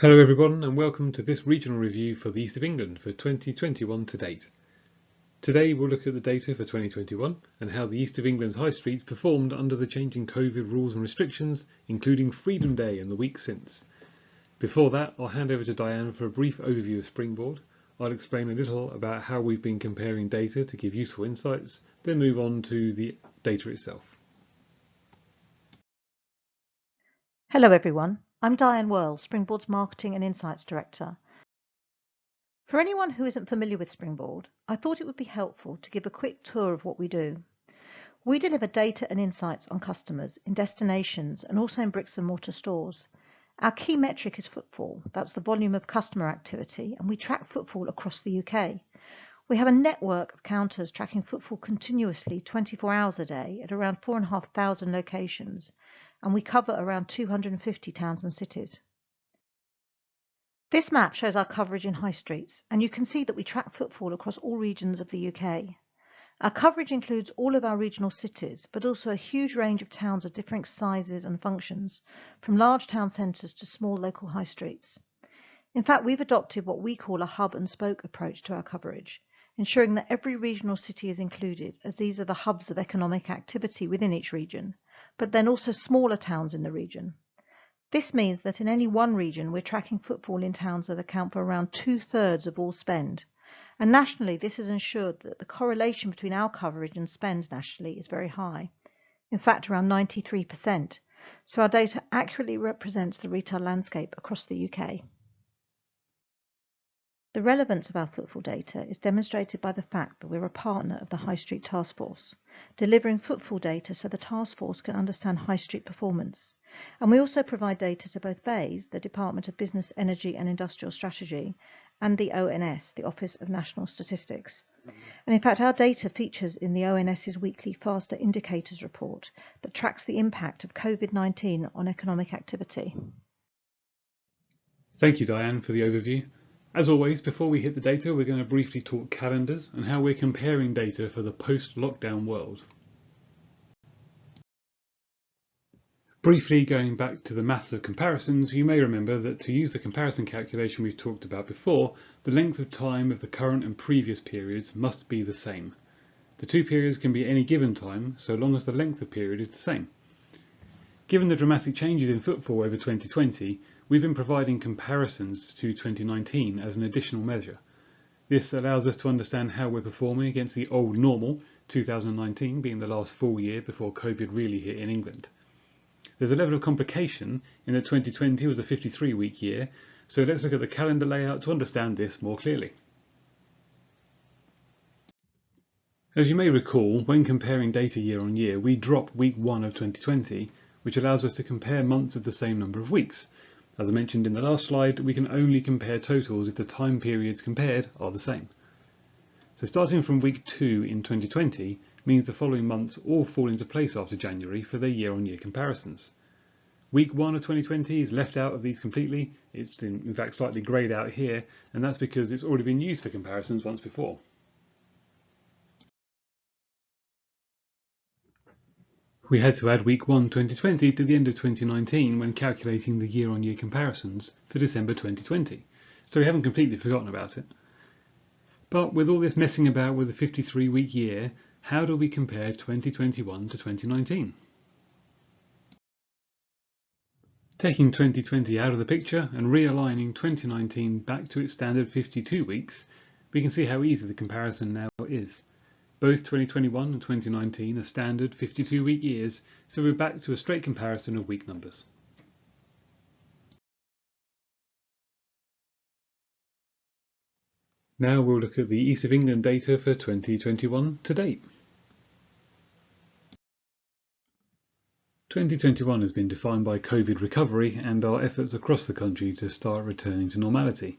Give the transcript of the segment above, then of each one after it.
Hello everyone and welcome to this regional review for the East of England for 2021 to date. Today we'll look at the data for 2021 and how the East of England's high streets performed under the changing COVID rules and restrictions, including Freedom Day and the week since. Before that, I'll hand over to Diane for a brief overview of Springboard. I'll explain a little about how we've been comparing data to give useful insights, then move on to the data itself. Hello everyone, I'm Diane Worrell, Springboard's Marketing and Insights Director. For anyone who isn't familiar with Springboard, I thought it would be helpful to give a quick tour of what we do. We deliver data and insights on customers in destinations and also in bricks and mortar stores. Our key metric is footfall, that's the volume of customer activity, and we track footfall across the UK. We have a network of counters tracking footfall continuously 24 hours a day at around 4,500 locations, and we cover around 250 towns and cities. This map shows our coverage in high streets, and you can see that we track footfall across all regions of the UK. Our coverage includes all of our regional cities, but also a huge range of towns of different sizes and functions, from large town centres to small local high streets. In fact, we've adopted what we call a hub and spoke approach to our coverage, ensuring that every regional city is included, as these are the hubs of economic activity within each region, but then also smaller towns in the region. This means that in any one region, we're tracking footfall in towns that account for around 2/3 of all spend. And nationally, this has ensured that the correlation between our coverage and spend nationally is very high. In fact, around 93%. So our data accurately represents the retail landscape across the UK. The relevance of our footfall data is demonstrated by the fact that we're a partner of the High Street Task Force, delivering footfall data so the task force can understand high street performance. And we also provide data to both BEIS, the Department of Business, Energy and Industrial Strategy, and the ONS, the Office of National Statistics. And in fact, our data features in the ONS's weekly Faster Indicators report that tracks the impact of COVID-19 on economic activity. Thank you, Diane, for the overview. As always, before we hit the data, we're going to briefly talk calendars and how we're comparing data for the post-lockdown world. Briefly going back to the maths of comparisons, you may remember that to use the comparison calculation we've talked about before, the length of time of the current and previous periods must be the same. The two periods can be any given time, so long as the length of period is the same. Given the dramatic changes in footfall over 2020, we've been providing comparisons to 2019 as an additional measure. This allows us to understand how we're performing against the old normal, 2019 being the last full year before COVID really hit in England. There's a level of complication in that 2020 was a 53-week year, so let's look at the calendar layout to understand this more clearly. As you may recall, when comparing data year on year, we drop week 1 of 2020, which allows us to compare months of the same number of weeks. As I mentioned in the last slide, we can only compare totals if the time periods compared are the same. So starting from week 2 in 2020 means the following months all fall into place after January for their year-on-year comparisons. Week 1 of 2020 is left out of these completely. It's in fact slightly greyed out here, and that's because it's already been used for comparisons once before. We had to add week 1 2020 to the end of 2019 when calculating the year-on-year comparisons for December 2020, so we haven't completely forgotten about it. But with all this messing about with the 53-week year, how do we compare 2021 to 2019? Taking 2020 out of the picture and realigning 2019 back to its standard 52 weeks, we can see how easy the comparison now is. Both 2021 and 2019 are standard 52-week years, so we're back to a straight comparison of week numbers. Now we'll look at the East of England data for 2021 to date. 2021 has been defined by COVID recovery and our efforts across the country to start returning to normality.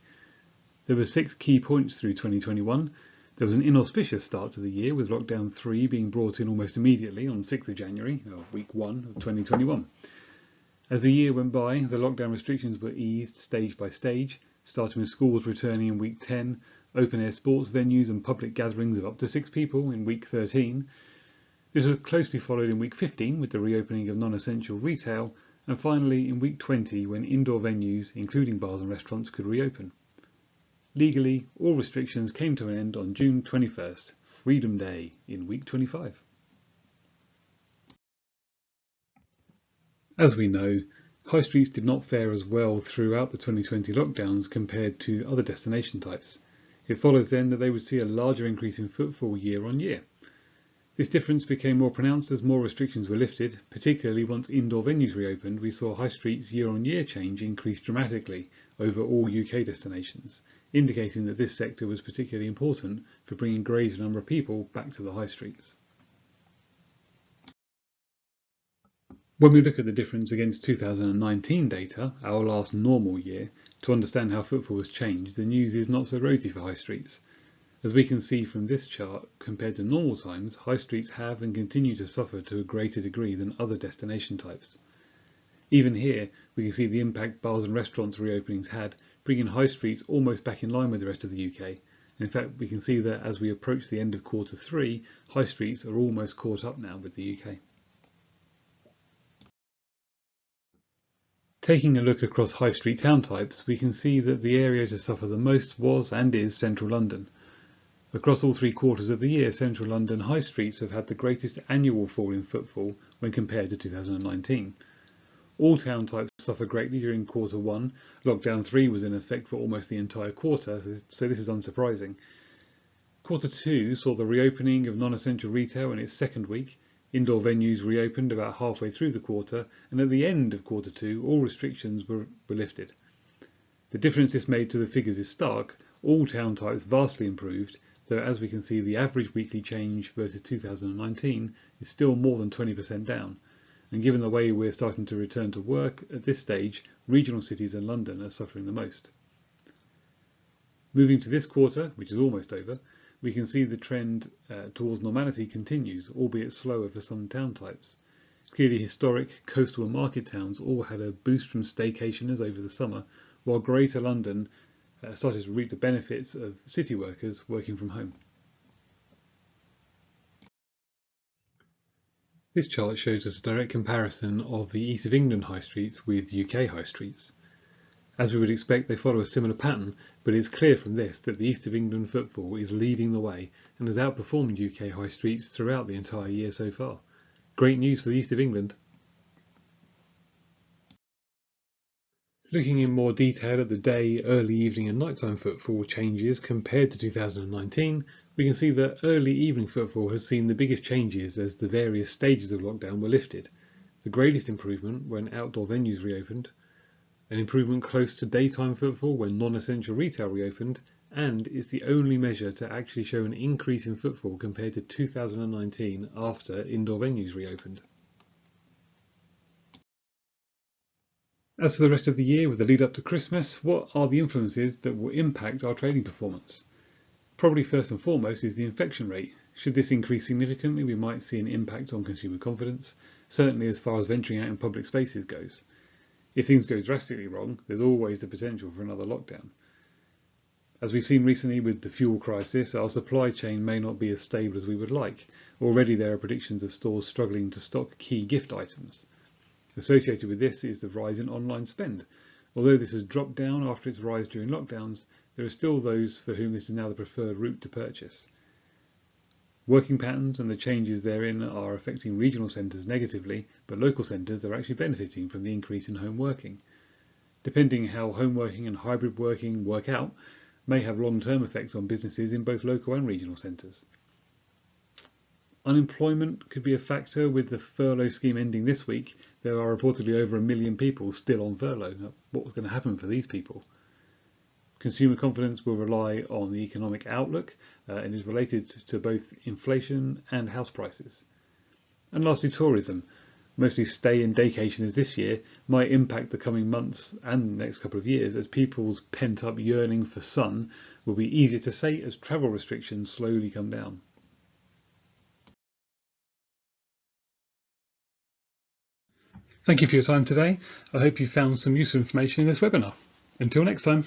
There were 6 key points through 2021. There was an inauspicious start to the year, with lockdown 3 being brought in almost immediately on 6th of January, week 1 of 2021. As the year went by, the lockdown restrictions were eased stage by stage, starting with schools returning in week 10, open-air sports venues and public gatherings of up to 6 people in week 13. This was closely followed in week 15 with the reopening of non-essential retail, and finally in week 20 when indoor venues, including bars and restaurants, could reopen. Legally, all restrictions came to an end on June 21st, Freedom Day, in week 25. As we know, high streets did not fare as well throughout the 2020 lockdowns compared to other destination types. It follows then that they would see a larger increase in footfall year on year. This difference became more pronounced as more restrictions were lifted, particularly once indoor venues reopened. We saw high streets year-on-year change increase dramatically over all UK destinations, indicating that this sector was particularly important for bringing a greater number of people back to the high streets. When we look at the difference against 2019 data, our last normal year, to understand how footfall has changed, the news is not so rosy for high streets. As we can see from this chart, compared to normal times, high streets have and continue to suffer to a greater degree than other destination types. Even here, we can see the impact bars and restaurants reopenings had, bringing high streets almost back in line with the rest of the UK. In fact, we can see that as we approach the end of quarter 3, high streets are almost caught up now with the UK. Taking a look across high street town types, we can see that the area to suffer the most was and is central London. Across all 3 quarters of the year, central London high streets have had the greatest annual fall in footfall when compared to 2019. All town types suffered greatly during quarter 1. Lockdown 3 was in effect for almost the entire quarter, so this is unsurprising. Quarter 2 saw the reopening of non-essential retail in its second week. Indoor venues reopened about halfway through the quarter, and at the end of quarter 2, all restrictions were lifted. The difference this made to the figures is stark. All town types vastly improved, though as we can see the average weekly change versus 2019 is still more than 20% down, and given the way we're starting to return to work at this stage, regional cities and London are suffering the most. Moving to this quarter, which is almost over, we can see the trend towards normality continues, albeit slower for some town types. Clearly historic coastal and market towns all had a boost from staycationers over the summer, while Greater London started to reap the benefits of city workers working from home. This chart shows us a direct comparison of the East of England high streets with UK high streets. As we would expect, they follow a similar pattern, but it's clear from this that the East of England footfall is leading the way and has outperformed UK high streets throughout the entire year so far. Great news for the East of England. Looking in more detail at the day, early evening and nighttime footfall changes compared to 2019, we can see that early evening footfall has seen the biggest changes as the various stages of lockdown were lifted. The greatest improvement when outdoor venues reopened, an improvement close to daytime footfall when non-essential retail reopened, and is the only measure to actually show an increase in footfall compared to 2019 after indoor venues reopened. As for the rest of the year, with the lead up to Christmas, what are the influences that will impact our trading performance? Probably first and foremost is the infection rate. Should this increase significantly, we might see an impact on consumer confidence, certainly as far as venturing out in public spaces goes. If things go drastically wrong, there's always the potential for another lockdown. As we've seen recently with the fuel crisis, our supply chain may not be as stable as we would like. Already there are predictions of stores struggling to stock key gift items. Associated with this is the rise in online spend. Although this has dropped down after its rise during lockdowns, there are still those for whom this is now the preferred route to purchase. Working patterns and the changes therein are affecting regional centres negatively, but local centres are actually benefiting from the increase in home working. Depending how home working and hybrid working work out, may have long-term effects on businesses in both local and regional centres. Unemployment could be a factor. With the furlough scheme ending this week, there are reportedly over 1 million people still on furlough. Now, what's going to happen for these people? Consumer confidence will rely on the economic outlook and is related to both inflation and house prices. And lastly, tourism. Mostly stay and daycationers this year might impact the coming months and the next couple of years, as people's pent-up yearning for sun will be easier to sate as travel restrictions slowly come down. Thank you for your time today. I hope you found some useful information in this webinar. Until next time.